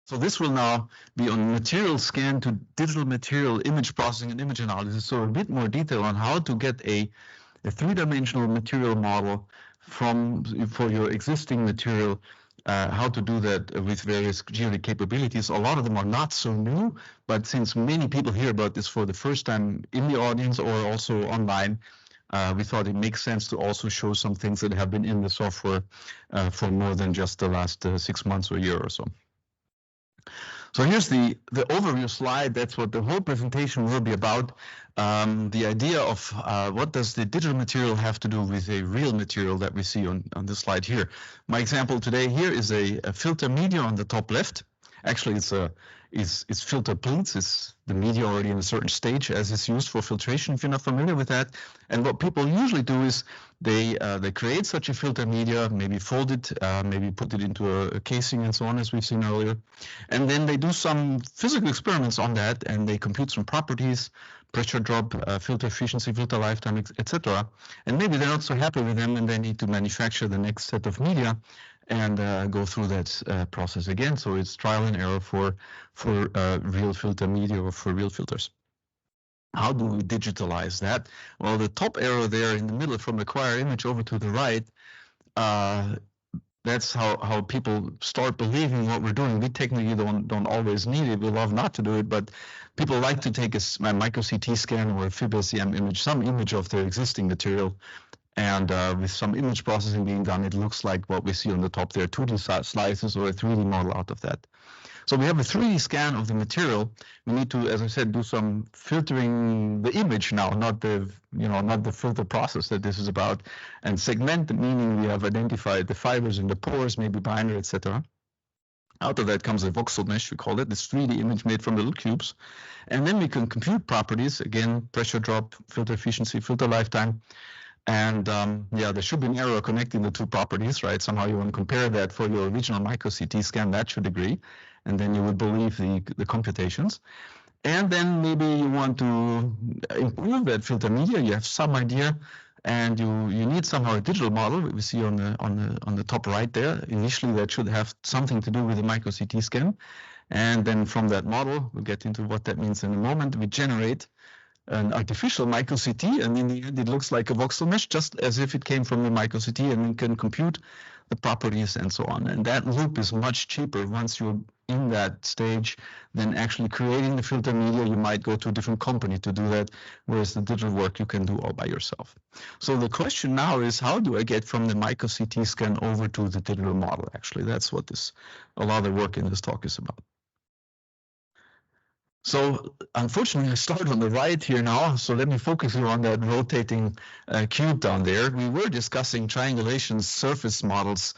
So this will now be on material scan to digital material image processing and image analysis. So a bit more detail on how to get a three-dimensional material model for your existing material, how to do that with various GeoDict capabilities. A lot of them are not so new, but since many people hear about this for the first time in the audience or also online, we thought it makes sense to also show some things that have been in the software for more than just the last 6 months or a year or so. So here's the overview slide. That's what the whole presentation will be about. The idea of what does the digital material have to do with a real material that we see on this slide here. My example today here is a filter media on the top left. Actually, it's filter pleats. It's the media already in a certain stage as it's used for filtration, if you're not familiar with that. And what people usually do is they create such a filter media, maybe fold it, maybe put it into a casing and so on, as we've seen earlier. And then they do some physical experiments on that, and they compute some properties, pressure drop, filter efficiency, filter lifetime, etc. And maybe they're not so happy with them, and they need to manufacture the next set of media and go through that process again. So it's trial and error for real filter media or for real filters. How do we digitalize that? Well, the top arrow there in the middle from acquire image over to the right, that's how people start believing what we're doing. We technically don't always need it. We love not to do it, but people like to take a micro CT scan or a FIB-SEM image, some image of their existing material. And with some image processing being done, it looks like what we see on the top there, 2D slices or a 3D model out of that. So we have a 3D scan of the material. We need to, as I said, do some filtering the image now, not the filter process that this is about, and segment, meaning we have identified the fibers and the pores, maybe binder, etc. Out of that comes a voxel mesh, we call it, this 3D image made from little cubes. And then we can compute properties, again, pressure drop, filter efficiency, filter lifetime. And yeah, there should be an error connecting the two properties, right? Somehow you want to compare that for your original micro CT scan, that should agree. And then you would believe the computations. And then maybe you want to improve that filter media. You have some idea, and you need somehow a digital model. We see on the top right there. Initially, that should have something to do with the micro CT scan. And then from that model, we'll get into what that means in a moment. We generate an artificial micro CT, and in the end, it looks like a voxel mesh, just as if it came from the micro CT, and we can compute the properties and so on. And that loop is much cheaper once you're in that stage than actually creating the filter media. You might go to a different company to do that, whereas the digital work you can do all by yourself. So the question now is, how do I get from the micro CT scan over to the digital model? Actually, that's what a lot of the work in this talk is about. So unfortunately, I start on the right here now. So let me focus here on that rotating cube down there. We were discussing triangulation surface models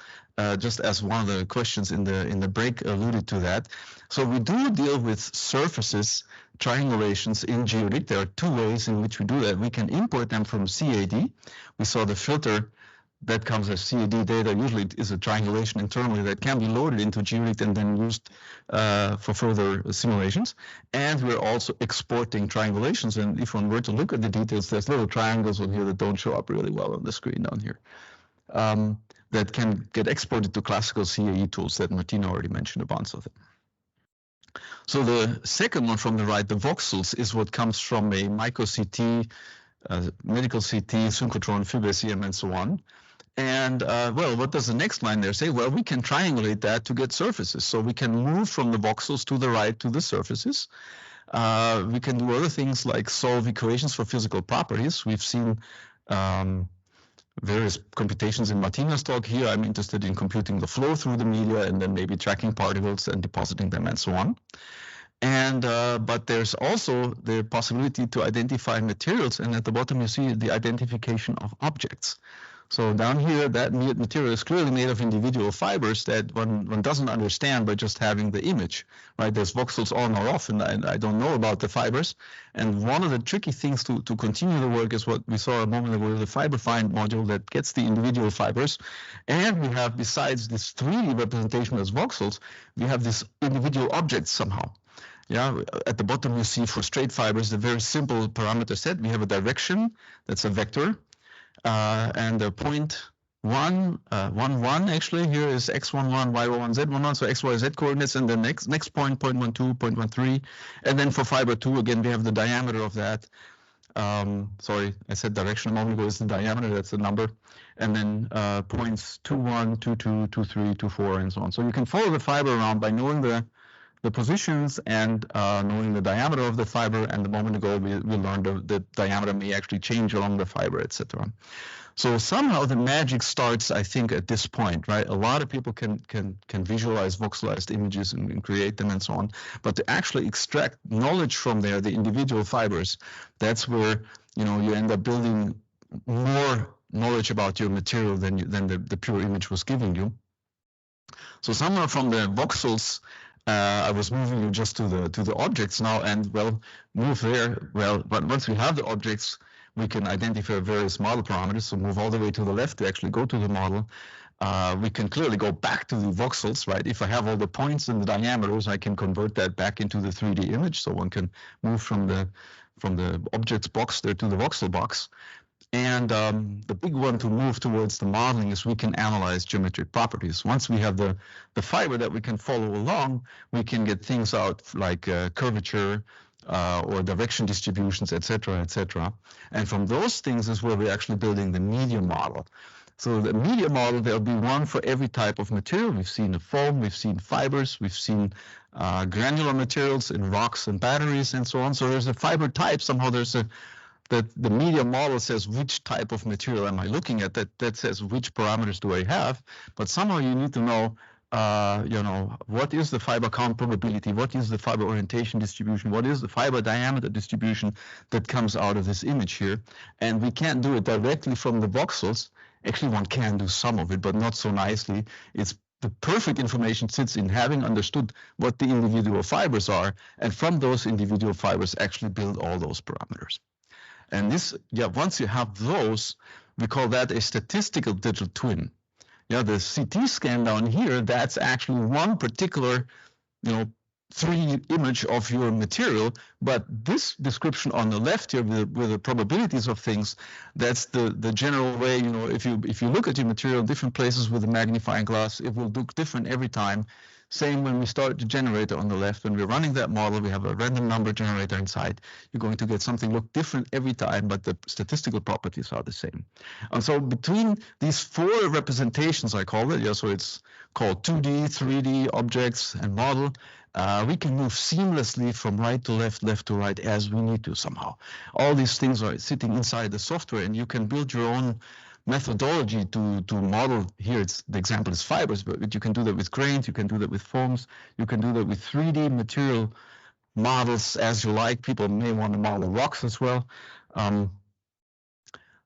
just as one of the questions in the break alluded to that. So we do deal with surfaces, triangulations in GeoDict. There are two ways in which we do that. We can import them from CAD. We saw the filter that comes as CAD data. Usually it is a triangulation internally that can be loaded into GeoDict and then used for further simulations. And we're also exporting triangulations. And if one were to look at the details, there's little triangles on here that don't show up really well on the screen down here. That can get exported to classical CAE tools that Martina already mentioned a bunch of them. So the second one from the right, the voxels, is what comes from a micro CT, medical CT, synchrotron, FIB-SEM, and so on. And well, what does the next line there say? Well, we can triangulate that to get surfaces. So we can move from the voxels to the right to the surfaces. We can do other things like solve equations for physical properties. We've seen various computations in Martina's talk. Here I'm interested in computing the flow through the media and then maybe tracking particles and depositing them and so on. And but there's also the possibility to identify materials, and at the bottom you see the identification of objects. So down here, that material is clearly made of individual fibers that one doesn't understand by just having the image, right? There's voxels on or off, and I don't know about the fibers. And one of the tricky things to continue the work is what we saw a moment ago, the fiber find module that gets the individual fibers. And we have, besides this 3D representation as voxels, we have this individual objects somehow. Yeah, at the bottom you see for straight fibers a very simple parameter set. We have a direction, that's a vector, and a point 1, 1, 1 actually. Here is x11, y11, z11, so x, y, z coordinates, and the next point, 0.12, 0.13. And then for fiber 2, again, we have the diameter of that. Sorry, I said direction a moment ago. It's the diameter, that's the number. And then points 21, 22, 23, 24, and so on. So you can follow the fiber around by knowing the positions and knowing the diameter of the fiber. And a moment ago, we learned the diameter may actually change along the fiber, etc. So somehow the magic starts, I think, at this point, right? A lot of people can visualize voxelized images and create them and so on, but to actually extract knowledge from there, the individual fibers, that's where you end up building more knowledge about your material than the pure image was giving you. So somehow from the voxels, I was moving you just to the objects now, and well, move there. Well, but once we have the objects, we can identify various model parameters. So move all the way to the left to actually go to the model. We can clearly go back to the voxels, right? If I have all the points and the diameters, I can convert that back into the 3D image. So one can move from the objects box there to the voxel box. And the big one to move towards the modeling is we can analyze geometric properties. Once we have the fiber that we can follow along, we can get things out like curvature, or direction distributions, etc., etc. And from those things is where we're actually building the media model. So the media model, there'll be one for every type of material. We've seen the foam, we've seen fibers, we've seen granular materials in rocks and batteries and so on. So there's a fiber type. Somehow there's that the media model says which type of material am I looking at, that says which parameters do I have, but somehow you need to know what is the fiber count probability, what is the fiber orientation distribution, what is the fiber diameter distribution that comes out of this image here. And we can't do it directly from the voxels. Actually, one can do some of it, but not so nicely. It's the perfect information sits in having understood what the individual fibers are, and from those individual fibers actually build all those parameters. And this, once you have those, we call that a statistical digital twin. The CT scan down here, that's actually one particular, 3D image of your material. But this description on the left here with the probabilities of things, that's the general way, if you look at your material in different places with a magnifying glass, it will look different every time. Same when we start the generator on the left. When we're running that model, we have a random number generator inside. You're going to get something look different every time, but the statistical properties are the same. And so between these 4 representations, I call it, so it's called 2D, 3D, objects, and model, we can move seamlessly from right to left, left to right as we need to somehow. All these things are sitting inside the software, and you can build your own methodology to model. Here the example is fibers, but you can do that with grains, you can do that with foams, you can do that with 3D material models as you like. People may want to model rocks as well.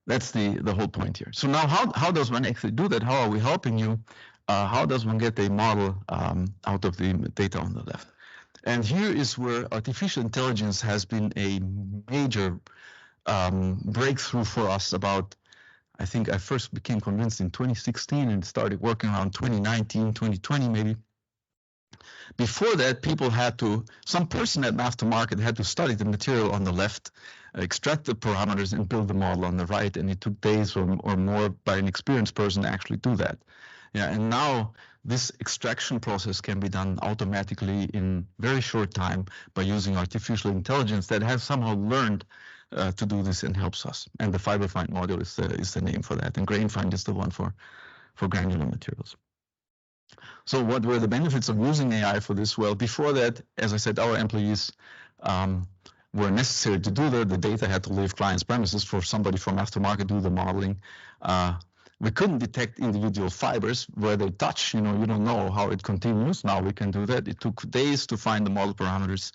That's the whole point here. So now how does one actually do that? How are we helping you? How does one get a model out of the data on the left? And here is where artificial intelligence has been a major breakthrough for us about, I think I first became convinced in 2016 and started working around 2019, 2020 maybe. Before that, some person at Math2Market had to study the material on the left, extract the parameters and build the model on the right. And it took days or more by an experienced person to actually do that. And now this extraction process can be done automatically in very short time by using artificial intelligence that has somehow learned to do this and helps us. And the FIB-SEM module is the name for that, and GrainFind is the one for granular materials. So what were the benefits of using AI for this? Well, before that, as I said, our employees were necessary to do that. The data had to leave clients' premises for somebody from Math2Market to do the modeling. We couldn't detect individual fibers where they touch. You don't know how it continues. Now we can do that. It took days to find the model parameters.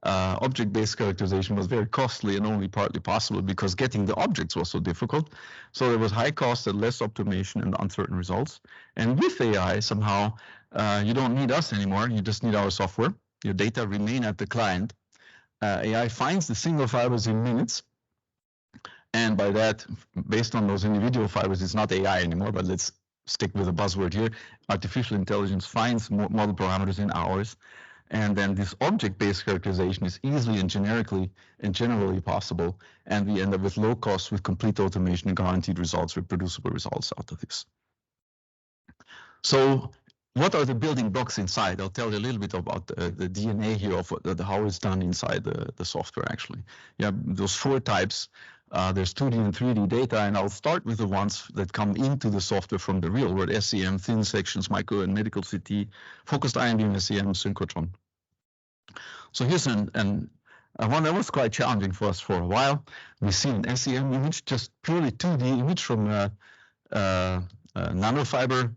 Object-based characterization was very costly and only partly possible because getting the objects was so difficult. So there was high cost and less optimization and uncertain results. And with AI, somehow, you don't need us anymore. You just need our software. Your data remain at the client. AI finds the single fibers in minutes. And by that, based on those individual fibers, it's not AI anymore, but let's stick with the buzzword here. Artificial intelligence finds model parameters in hours. And then this object-based characterization is easily and generally possible. And we end up with low cost, with complete automation and guaranteed results, reproducible results out of this. So what are the building blocks inside? I'll tell you a little bit about the DNA here of how it's done inside the software actually. Yeah, those 4 types. There's 2D and 3D data, and I'll start with the ones that come into the software from the real world: SEM, thin sections, micro and medical CT, focused ion beam SEM, synchrotron. So here's one that was quite challenging for us for a while. We see an SEM image, just purely 2D image from nanofiber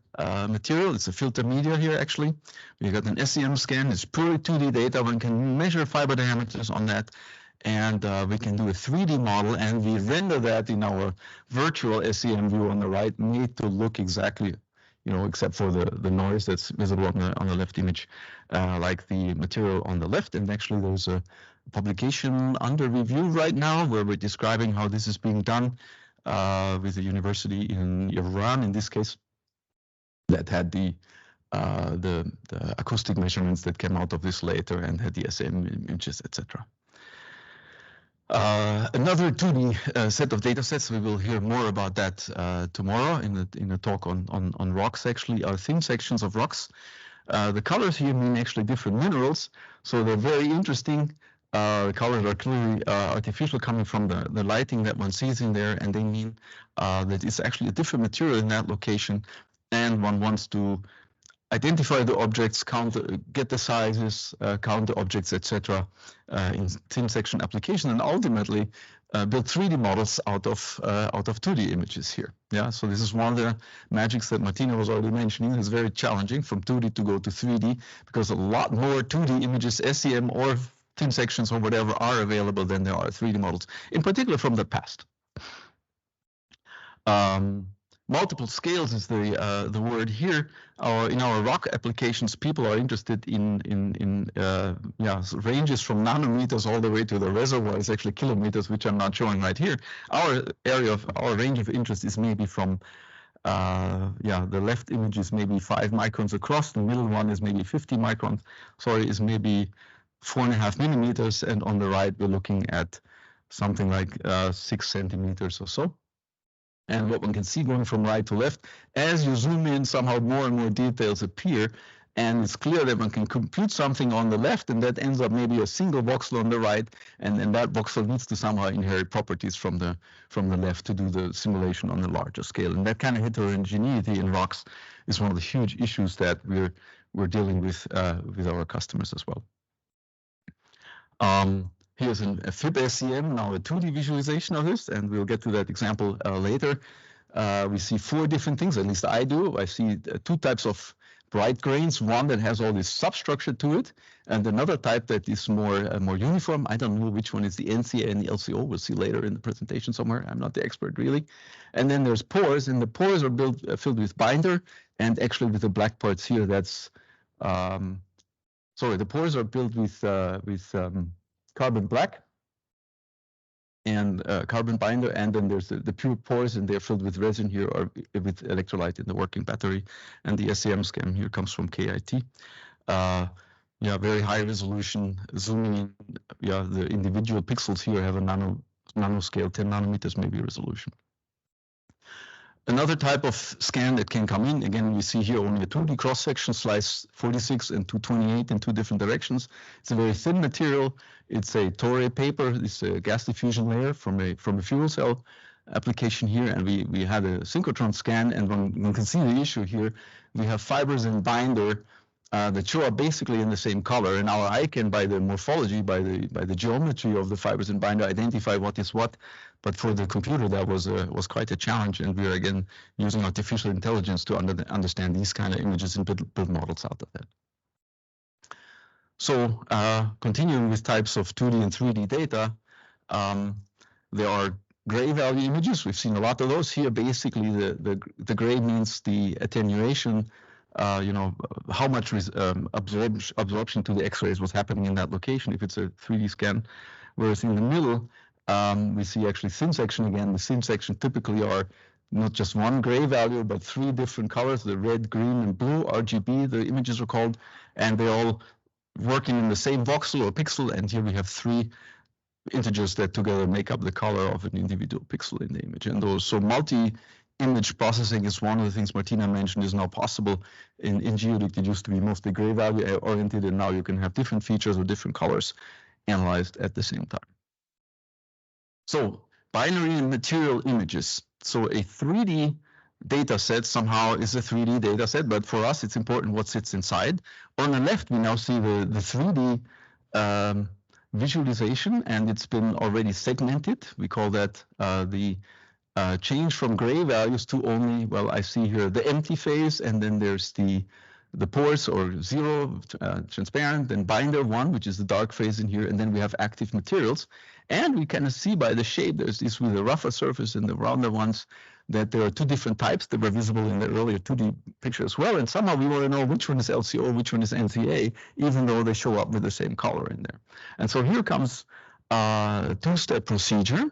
material. It's a filter media here actually. We got an SEM scan. It's purely 2D data. One can measure fiber diameters on that, and we can do a 3D model, and we render that in our virtual SEM view on the right, made to look exactly, you know, except for the noise that's visible on the left image, like the material on the left. And actually there's a publication under review right now where we're describing how this is being done with a university in Iran, in this case, that had the acoustic measurements that came out of this later and had the SEM images, etc. Another 2D set of data sets, we will hear more about that tomorrow in a talk on rocks, actually, are thin sections of rocks. The colors here mean actually different minerals, so they're very interesting. The colors are clearly artificial, coming from the lighting that one sees in there, and they mean that it's actually a different material in that location, and one wants to identify the objects, get the sizes, count the objects, etc. In thin section application, and ultimately build 3D models out of 2D images here. Yeah, so this is one of the magics that Martina was already mentioning. It's very challenging from 2D to go to 3D, because a lot more 2D images, SEM or thin sections or whatever, are available than there are 3D models, in particular from the past. Multiple scales is the word here. In our rock applications, people are interested in ranges from nanometers all the way to the reservoir. It's actually kilometers, which I'm not showing right here. Our range of interest is maybe from the left image is maybe 5 microns across. The middle one is maybe 50 microns. Sorry, is maybe 4.5 millimeters, and on the right we're looking at something like 6 centimeters or so. And what one can see going from right to left, as you zoom in, somehow more and more details appear, and it's clear that one can compute something on the left, and that ends up maybe a single voxel on the right, and then that voxel needs to somehow inherit properties from the left to do the simulation on a larger scale. And that kind of heterogeneity in rocks is one of the huge issues that we're dealing with our customers as well. Here's a FIB-SEM, now a 2D visualization of this, and we'll get to that example later. We see 4 different things, at least I do. I see 2 types of bright grains, one that has all this substructure to it, and another type that is more uniform. I don't know which one is the NCA and the LCO. We'll see later in the presentation somewhere. I'm not the expert really. And then there's pores, and the pores are filled with binder, and actually with the black parts here, that's the pores are filled with carbon black and carbon binder, and then there's the pure pores, and they're filled with resin here, or with electrolyte in the working battery. And the SEM scan here comes from KIT. Very high resolution, zooming in. The individual pixels here have a nanoscale, 10 nanometers maybe resolution. Another type of scan that can come in, again, we see here only a 2D cross-section, slice 46 and 228 in 2 different directions. It's a very thin material. It's a Torre paper. It's a gas diffusion layer from a fuel cell application here, and we had a synchrotron scan, and one can see the issue here. We have fibers in binder that show up basically in the same color, and our eye can, by the morphology, by the geometry of the fibers in binder, identify what is what. But for the computer, that was quite a challenge, and we are again using artificial intelligence to understand these kind of images and build models out of that. So continuing with types of 2D and 3D data, there are gray value images. We've seen a lot of those here. Basically, the gray means the attenuation. How much absorption to the X-rays was happening in that location if it's a 3D scan. Whereas in the middle, we see actually thin section again. The thin section typically are not just one gray value, but 3 different colors, the red, green, and blue, RGB, the images are called, and they're all working in the same voxel or pixel, and here we have 3 integers that together make up the color of an individual pixel in the image. And those, so image processing is one of the things Martina mentioned is now possible. In GeoDict, it used to be mostly gray value oriented, and now you can have different features or different colors analyzed at the same time. So binary and material images. So a 3D data set somehow is a 3D data set, but for us, it's important what sits inside. On the left, we now see the 3D visualization, and it's been already segmented. We call that the change from gray values to only, well, I see here the empty phase, and then there's the pores or zero, transparent, then binder 1, which is the dark phase in here, and then we have active materials. And we kind of see by the shape, there's this with the rougher surface and the rounder ones, that there are two different types that were visible in the earlier 2D picture as well. And somehow we want to know which one is LCO, which one is NCA, even though they show up with the same color in there. And so here comes a two-step procedure.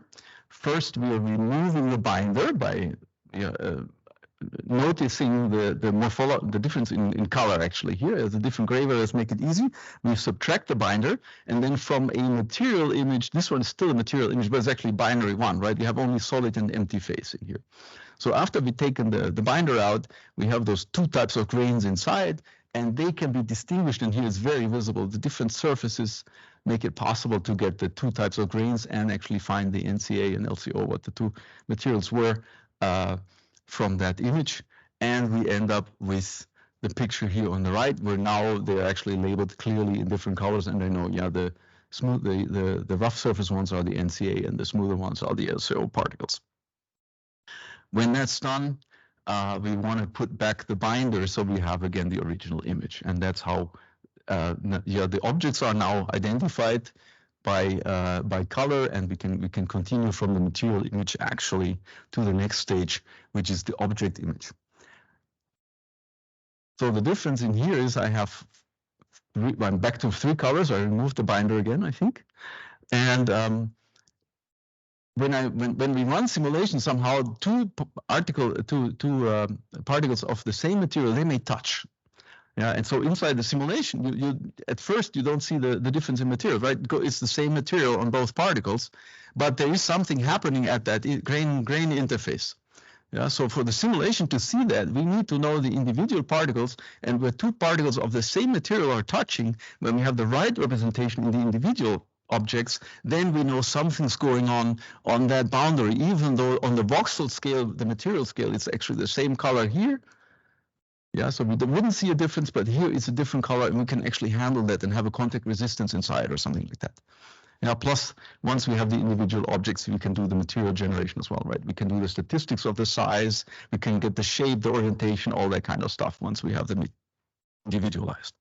First, we are removing the binder by noticing the difference in color actually here. The different gray values make it easy. We subtract the binder, and then from a material image, this one is still a material image, but it's actually binary 1, right? We have only solid and empty phase in here. So after we've taken the binder out, we have those two types of grains inside, and they can be distinguished, and here it's very visible. The different surfaces make it possible to get the two types of grains and actually find the NCA and LCO, what the two materials were from that image. And we end up with the picture here on the right, where now they're actually labeled clearly in different colors, and I know, yeah, the smooth, the rough surface ones are the NCA and the smoother ones are the LCO particles. When that's done, we want to put back the binder so we have again the original image, and that's how the objects are now identified by color, and we can continue from the material image actually to the next stage, which is the object image. So the difference in here is I'm back to 3 colors. I removed the binder again, I think, and when we run simulation, somehow two particles of the same material, they may touch. Yeah, and so inside the simulation, you at first you don't see the difference in material, right? It's the same material on both particles, but there is something happening at that grain interface. Yeah, so for the simulation to see that, we need to know the individual particles, and where 2 particles of the same material are touching, when we have the right representation in the individual objects, then we know something's going on that boundary, even though on the voxel scale, the material scale, it's actually the same color here. Yeah, so we wouldn't see a difference, but here it's a different color, and we can actually handle that and have a contact resistance inside or something like that. Yeah, plus, once we have the individual objects, we can do the material generation as well, right? We can do the statistics of the size, we can get the shape, the orientation, all that kind of stuff once we have them individualized.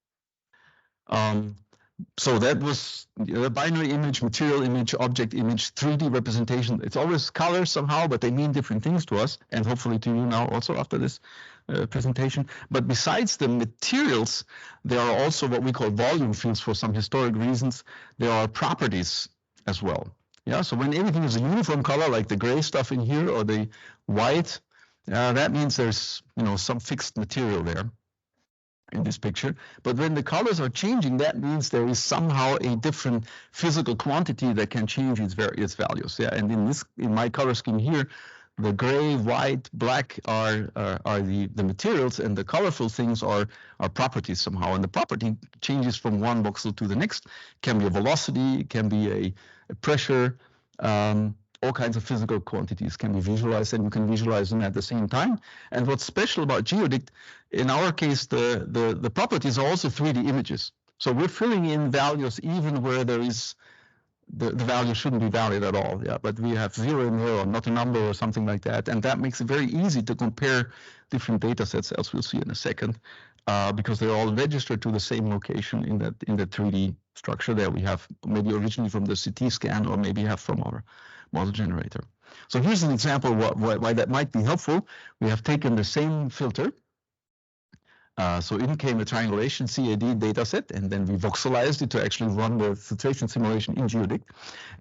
So that was the binary image, material image, object image, 3D representation. It's always colors somehow, but they mean different things to us, and hopefully to you now also after this presentation. But besides the materials, there are also what we call volume fields for some historic reasons. There are properties as well. Yeah, so when everything is a uniform color, like the gray stuff in here or the white, that means there's some fixed material there in this picture. But when the colors are changing, that means there is somehow a different physical quantity that can change its various values. Yeah, and in my color scheme here, the gray, white, black are the materials, and the colorful things are properties somehow. And the property changes from one voxel to the next. Can be a velocity, can be a pressure, all kinds of physical quantities can be visualized, and you can visualize them at the same time. And what's special about GeoDict, in our case, the properties are also 3D images. So we're filling in values even where there is the value shouldn't be valid at all. Yeah, but we have 0 in there or not a number or something like that, and that makes it very easy to compare different data sets, as we'll see in a second, because they're all registered to the same location in the 3D structure that we have, maybe originally from the CT scan or maybe have from our model generator. So here's an example why that might be helpful. We have taken the same filter. So in came a triangulation CAD data set, and then we voxelized it to actually run the filtration simulation in GeoDict.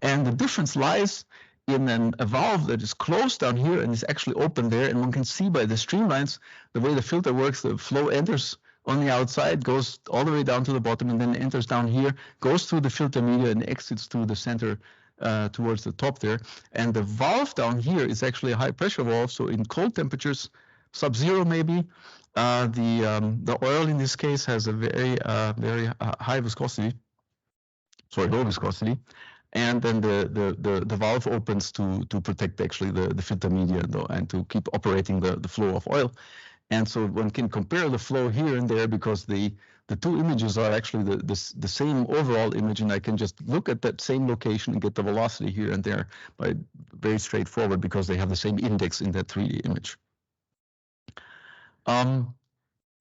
And the difference lies in a valve that is closed down here and is actually open there, and one can see by the streamlines the way the filter works. The flow enters on the outside, goes all the way down to the bottom, and then enters down here, goes through the filter media and exits through the center towards the top there. And the valve down here is actually a high pressure valve. So in cold temperatures, sub-zero maybe, the oil in this case has a very high viscosity, low viscosity. And then the valve opens to protect actually the filter media and to keep operating the flow of oil. And so one can compare the flow here and there because the two images are actually the same overall image, and I can just look at that same location and get the velocity here and there by very straightforward because they have the same index in that 3D image.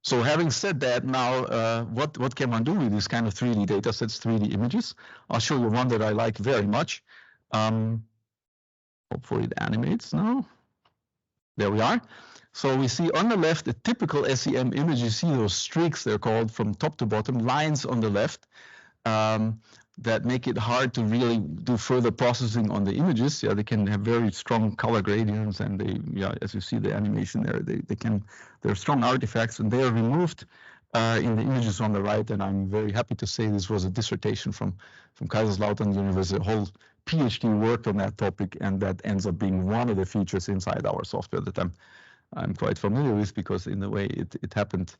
So having said that, now what can one do with these kind of 3D data sets, 3D images? I'll show you one that I like very much. Hopefully it animates now. There we are. So we see on the left a typical SEM image. You see those streaks, they're called, from top to bottom, lines on the left that make it hard to really do further processing on the images. Yeah, they can have very strong color gradients, and they, yeah, as you see the animation there, they're strong artifacts, and they are removed in the images on the right. And I'm very happy to say this was a dissertation from Kaiserslautern University. A whole PhD work on that topic, and that ends up being one of the features inside our software that I'm quite familiar with, because in a way it happened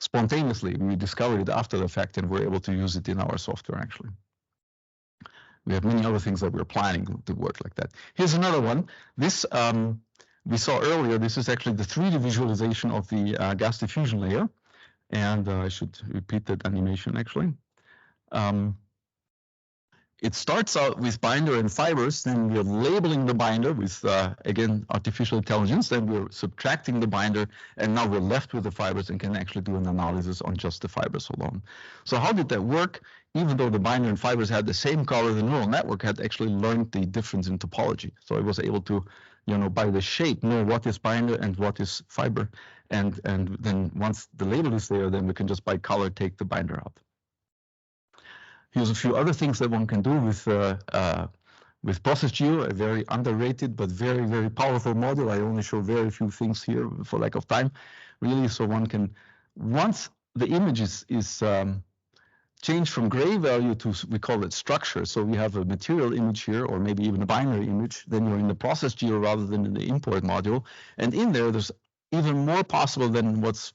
spontaneously. We discovered it after the fact, and we're able to use it in our software actually. We have many other things that we're planning to work like that. Here's another one. This we saw earlier. This is actually the 3D visualization of the gas diffusion layer, and I should repeat that animation actually. It starts out with binder and fibers, then we're labeling the binder with, again, artificial intelligence, then we're subtracting the binder, and now we're left with the fibers and can actually do an analysis on just the fibers alone. So how did that work? Even though the binder and fibers had the same color, the neural network had actually learned the difference in topology. So it was able to, by the shape, know what is binder and what is fiber. And then once the label is there, then we can just by color take the binder out. Here's a few other things that one can do with ProcessGeo, a very underrated but very, very powerful model. I only show very few things here for lack of time, really. So one can, once the image is changed from gray value to, we call it structure. So we have a material image here, or maybe even a binary image. Then you're in the ProcessGeo rather than in the import module. And in there's even more possible than what's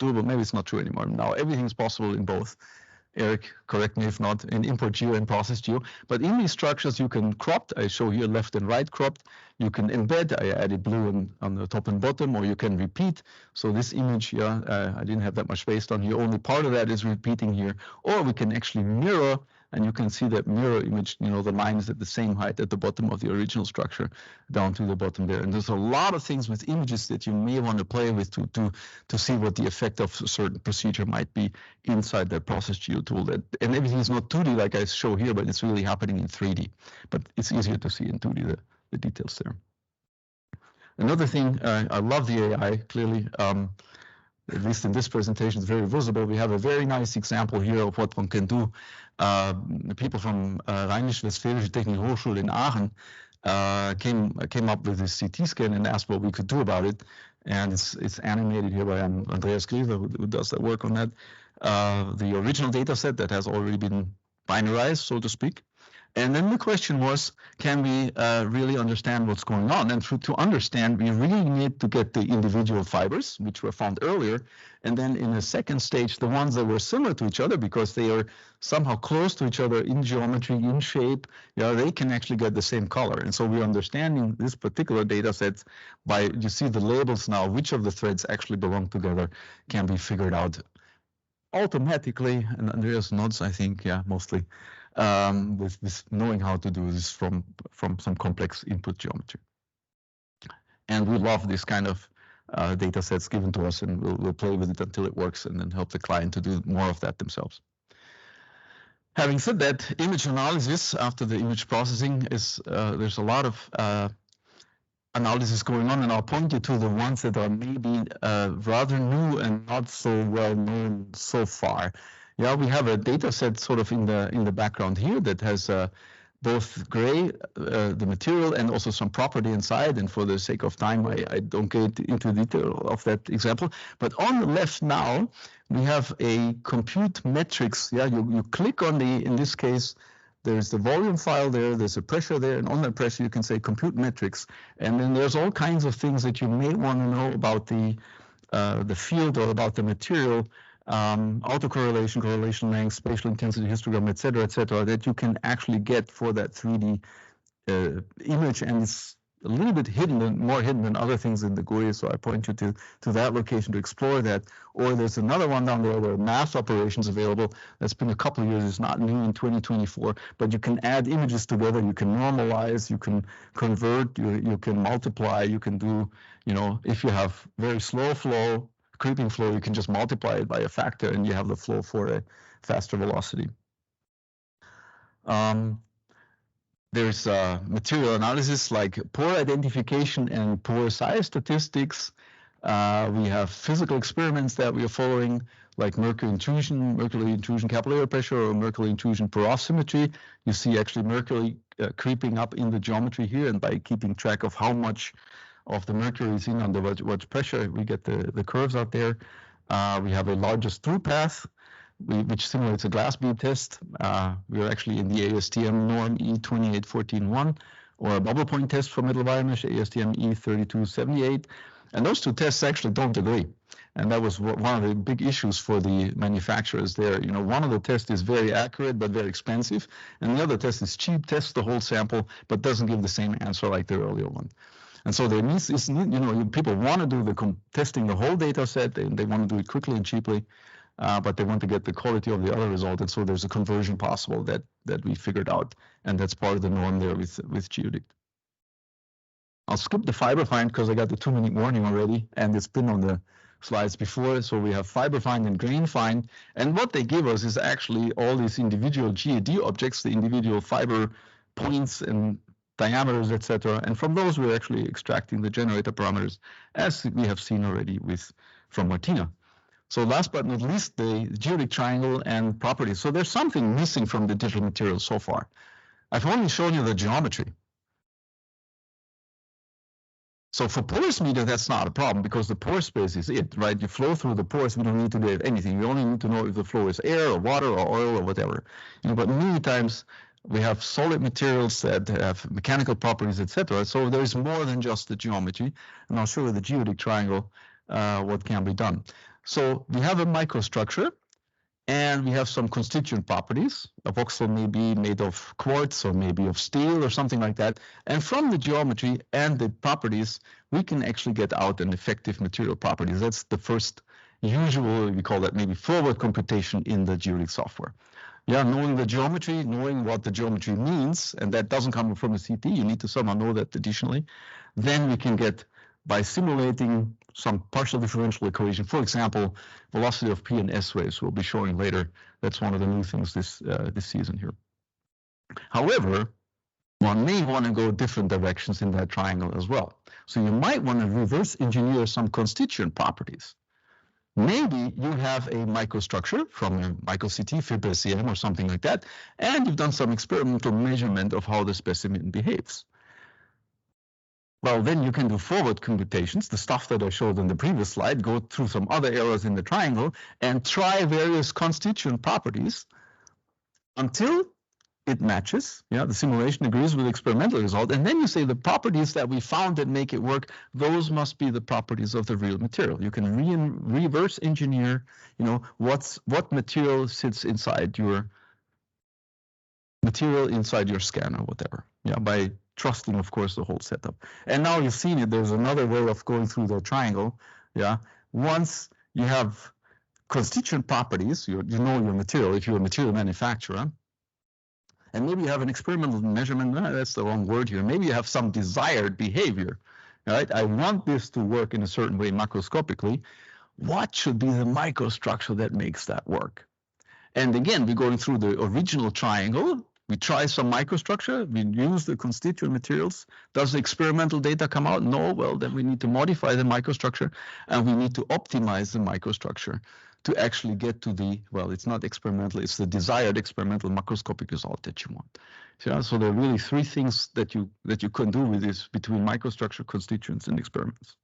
doable. Maybe it's not true anymore. Now everything's possible in both. Eric, correct me if not, in import geo and process geo. But in these structures, you can crop. I show here left and right cropped. You can embed. I added blue on the top and bottom, or you can repeat. So this image, I didn't have that much space on here. Only part of that is repeating here. Or we can actually mirror, and you can see that mirror image, the line is at the same height at the bottom of the original structure down to the bottom there. And there's a lot of things with images that you may want to play with to see what the effect of a certain procedure might be inside that ProcessGeo tool. And everything is not 2D like I show here, but it's really happening in 3D. But it's easier to see in 2D, the details there. Another thing, I love the AI, clearly. At least in this presentation, it's very visible. We have a very nice example here of what one can do. The people from Rheinisch-Westfälische Technische Hochschule in Aachen came up with this CT scan and asked what we could do about it. And it's animated here by Andreas, who does that work on that. The original data set that has already been binarized, so to speak. And then the question was, can we really understand what's going on? And to understand, we really need to get the individual fibers, which were found earlier. And then in a second stage, the ones that were similar to each other, because they are somehow close to each other in geometry, in shape, they can actually get the same color. And so we're understanding this particular data set by, you see the labels now, which of the threads actually belong together can be figured out automatically. And Andreas nods, I think, mostly. With knowing how to do this from some complex input geometry. And we love this kind of data sets given to us, and we'll play with it until it works and then help the client to do more of that themselves. Having said that, image analysis after the image processing is, there's a lot of analysis going on, and I'll point you to the ones that are maybe rather new and not so well known so far. Yeah, we have a data set sort of in the background here that has both gray, the material, and also some property inside. And for the sake of time, I don't get into detail of that example. But on the left now, we have a compute metrics. Yeah, you click on in this case, there's the volume file there, there's a pressure there, and on that pressure you can say compute metrics. And then there's all kinds of things that you may want to know about the field or about the material, autocorrelation, correlation length, spatial intensity histogram, et cetera, that you can actually get for that 3D image, and it's a little bit hidden and more hidden than other things in the GUI, so I point you to that location to explore that. Or there's another one down there where math operations available. That's been a couple of years. It's not new in 2024, but you can add images together. You can normalize, you can convert, you can multiply, you can do, if you have very slow flow, creeping flow, you can just multiply it by a factor and you have the flow for a faster velocity. There's material analysis like pore identification and pore size statistics. We have physical experiments that we are following, like mercury intrusion capillary pressure, or mercury intrusion porosity. You see actually mercury creeping up in the geometry here, and by keeping track of how much of the mercury is in under what pressure, we get the curves out there. We have a largest through path, which simulates a glass bead test. We are actually in the ASTM norm E28141, or a bubble point test for metal varnish, ASTM E3278. And those two tests actually don't agree. And that was one of the big issues for the manufacturers there. One of the tests is very accurate but very expensive, and the other test is cheap, tests the whole sample, but doesn't give the same answer like the earlier one. And so there needs, people want to do testing the whole data set, and they want to do it quickly and cheaply. But they want to get the quality of the other result, and so there's a conversion possible that we figured out, and that's part of the norm there with GeoDict. I'll skip the fiber find because I got the 2-minute warning already, and it's been on the slides before. So we have fiber find and grain find, and what they give us is actually all these individual GAD objects, the individual fiber points and diameters, etc. And from those we're actually extracting the generator parameters, as we have seen already from Martina. So last but not least, the GeoDict triangle and properties. So there's something missing from the digital materials so far. I've only shown you the geometry. So for porous media, that's not a problem because the pore space is it, right? You flow through the pores, we don't need to do anything. We only need to know if the flow is air or water or oil or whatever. But many times we have solid materials that have mechanical properties, etc. So there's more than just the geometry. And I'll show you the GeoDict triangle, what can be done. So we have a microstructure, and we have some constituent properties. A voxel may be made of quartz or maybe of steel or something like that. And from the geometry and the properties, we can actually get out an effective material properties. That's the first usual, we call that maybe forward computation in the GeoDict software. Yeah, knowing the geometry, knowing what the geometry means, and that doesn't come from a CT, you need to somehow know that additionally. Then we can get, by simulating some partial differential equation, for example, velocity of P and S waves we'll be showing later. That's one of the new things this season here. However, one may want to go different directions in that triangle as well. So you might want to reverse engineer some constituent properties. Maybe you have a microstructure from a micro-CT, FIB-SEM or something like that, and you've done some experimental measurement of how the specimen behaves. Well, then you can do forward computations, the stuff that I showed in the previous slide, go through some other areas in the triangle and try various constituent properties until it matches. Yeah, the simulation agrees with the experimental result. And then you say the properties that we found that make it work, those must be the properties of the real material. You can reverse engineer, what material sits inside your scan or whatever. Yeah, by trusting, of course, the whole setup. And now you've seen it, there's another way of going through the triangle. Yeah, once you have constituent properties, you know your material, if you're a material manufacturer, and maybe you have an experimental measurement, that's the wrong word here, maybe you have some desired behavior, right? I want this to work in a certain way macroscopically. What should be the microstructure that makes that work? And again, we're going through the original triangle. We try some microstructure, we use the constituent materials. Does the experimental data come out? No, well, then we need to modify the microstructure, and we need to optimize the microstructure to actually get to it's not experimental, it's the desired experimental macroscopic result that you want. So there are really three things that you can do with this between microstructure, constituents, and experiments.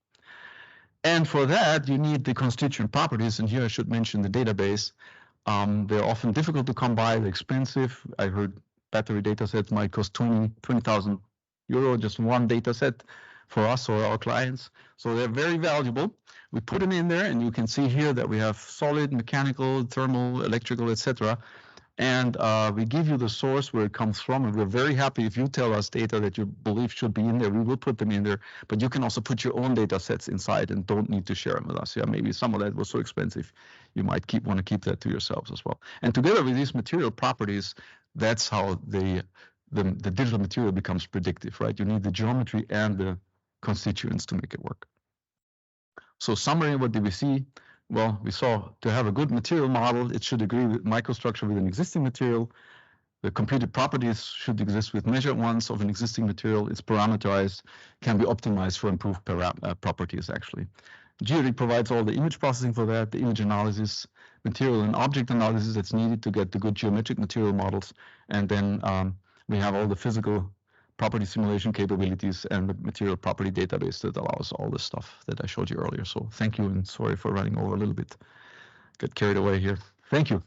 And for that, you need the constituent properties, and here I should mention the database. They're often difficult to come by, they're expensive. I heard battery data set might cost 20,000 euro, just one data set for us or our clients. So they're very valuable. We put them in there, and you can see here that we have solid, mechanical, thermal, electrical, etc. And we give you the source where it comes from, and we're very happy if you tell us data that you believe should be in there. We will put them in there, but you can also put your own data sets inside and don't need to share them with us. Yeah, maybe some of that was so expensive, you might want to keep that to yourselves as well. And together with these material properties, that's how the digital material becomes predictive, right? You need the geometry and the constituents to make it work. So summary, what did we see? Well, we saw to have a good material model, it should agree with microstructure with an existing material. The computed properties should exist with measured ones of an existing material. It's parameterized, can be optimized for improved properties actually. GeoDict provides all the image processing for that, the image analysis, material and object analysis that's needed to get the good geometric material models. And then we have all the physical property simulation capabilities and the material property database that allows all the stuff that I showed you earlier. So thank you, and sorry for running over a little bit. Got carried away here. Thank you.